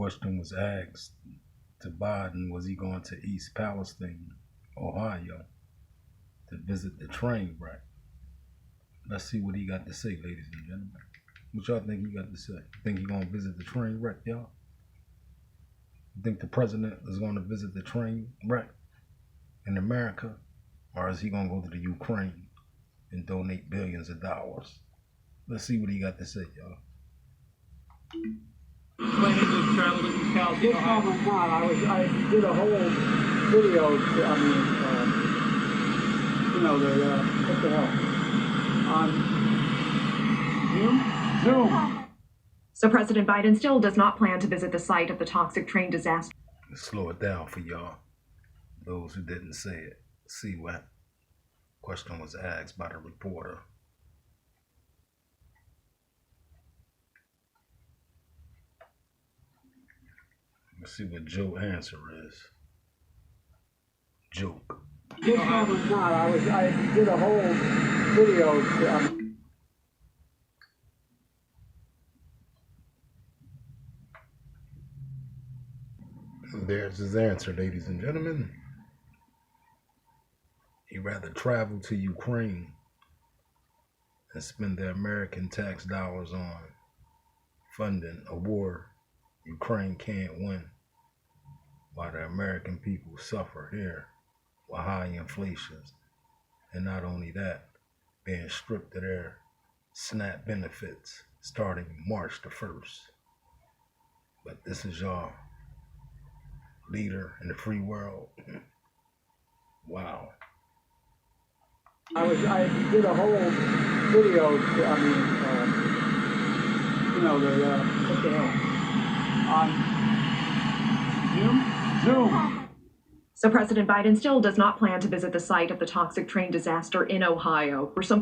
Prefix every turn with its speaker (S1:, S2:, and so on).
S1: question was asked to Biden, was he going to East Palestine, Ohio, to visit the train wreck? Let's see what he got to say, ladies and gentlemen. What y'all think he got to say? Think he gonna visit the train wreck, y'all? You think the president is gonna visit the train wreck in America? Or is he gonna go to the Ukraine and donate billions of dollars? Let's see what he got to say, y'all.
S2: Planning to travel to East Palestine?
S3: This time I'm not. I did a whole video. What the hell? On Zoom.
S4: So President Biden still does not plan to visit the site of the toxic train disaster.
S1: Let's slow it down for y'all, those who didn't say it. See what question was asked by the reporter. Let's see what Joe's answer is. Joke.
S3: This time I'm not. I did a whole video.
S1: There's his answer, ladies and gentlemen. He'd rather travel to Ukraine and spend the American tax dollars on funding a war Ukraine can't win, while the American people suffer here with high inflations, and not only that, being stripped of their SNAP benefits starting March the 1st. But this is y'all leader in the free world. Wow.
S3: I did a whole video. What the hell? On Zoom.
S4: So President Biden still does not plan to visit the site of the toxic train disaster in Ohio, where some